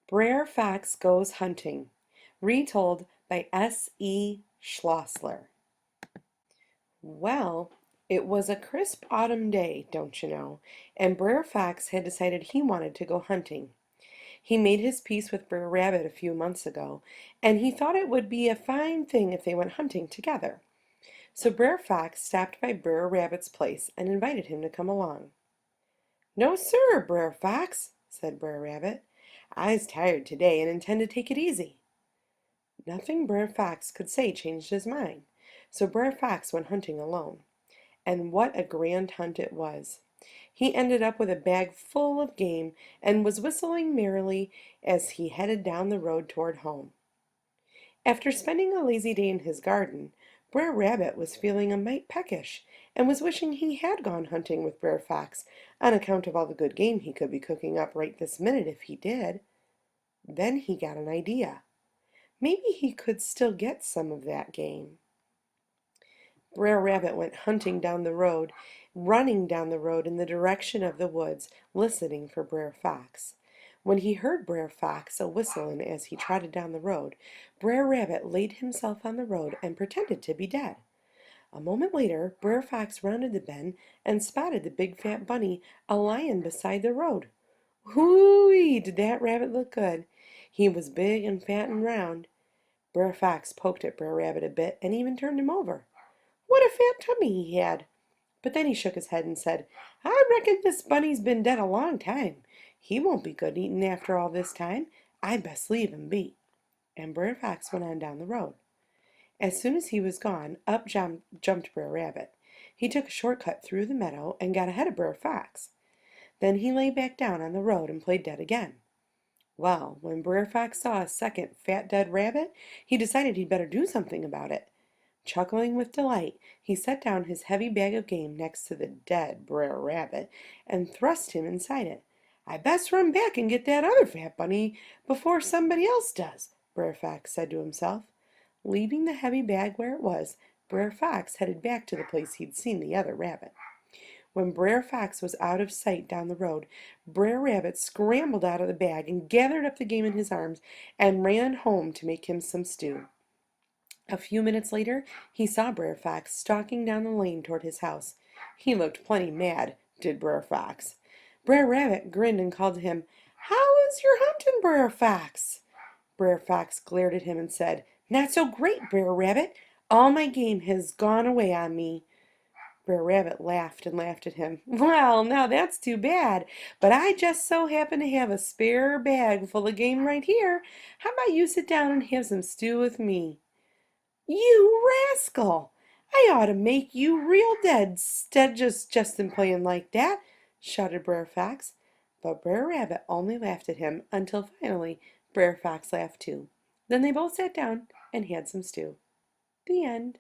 Brer Fox Goes Hunting, retold by S.E. Schlossler. Well, it was a crisp autumn day, don't you know, and Brer Fox had decided he wanted to go hunting. He made his peace with Brer Rabbit a few months ago, and he thought it would be a fine thing if they went hunting together. So Brer Fox stopped by Brer Rabbit's place and invited him to come along. "No, sir, Brer Fox," said Brer Rabbit. "I's tired today and intend to take it easy." Nothing Brer Fox could say changed his mind, so Brer Fox went hunting alone. And what a grand hunt it was! He ended up with a bag full of game and was whistling merrily as he headed down the road toward home. After spending a lazy day in his garden, Brer Rabbit was feeling a mite peckish and was wishing he had gone hunting with Brer Fox on account of all the good game he could be cooking up right this minute if he did. Then he got an idea. Maybe he could still get some of that game. Brer Rabbit went hunting down the road, running down the road in the direction of the woods, listening for Brer Fox. When he heard Brer Fox a-whistling as he trotted down the road, Brer Rabbit laid himself on the road and pretended to be dead. A moment later, Brer Fox rounded the bend and spotted the big fat bunny a-lying beside the road. Whoo-wee, did that rabbit look good! He was big and fat and round. Brer Fox poked at Brer Rabbit a bit and even turned him over. What a fat tummy he had! But then he shook his head and said, "I reckon this bunny's been dead a long time. He won't be good eating after all this time. I'd best leave him be." And Brer Fox went on down the road. As soon as he was gone, up jumped Brer Rabbit. He took a short cut through the meadow and got ahead of Brer Fox. Then he lay back down on the road and played dead again. Well, when Brer Fox saw a second fat dead rabbit, he decided he'd better do something about it. Chuckling with delight, he set down his heavy bag of game next to the dead Brer Rabbit and thrust him inside it. "I best run back and get that other fat bunny before somebody else does," Brer Fox said to himself. Leaving the heavy bag where it was, Brer Fox headed back to the place he'd seen the other rabbit. When Brer Fox was out of sight down the road, Brer Rabbit scrambled out of the bag and gathered up the game in his arms and ran home to make him some stew. A few minutes later, he saw Brer Fox stalking down the lane toward his house. He looked plenty mad, did Brer Fox. Brer Rabbit grinned and called to him, "How is your hunting, Brer Fox?" Brer Fox glared at him and said, "Not so great, Brer Rabbit. All my game has gone away on me." Brer Rabbit laughed and laughed at him. "Well, now that's too bad, but I just so happen to have a spare bag full of game right here. How about you sit down and have some stew with me?" "You rascal! I ought to make you real dead 'stead just playing like that," shouted Brer Fox. But Brer Rabbit only laughed at him until finally Brer Fox laughed too. Then they both sat down and had some stew. The end.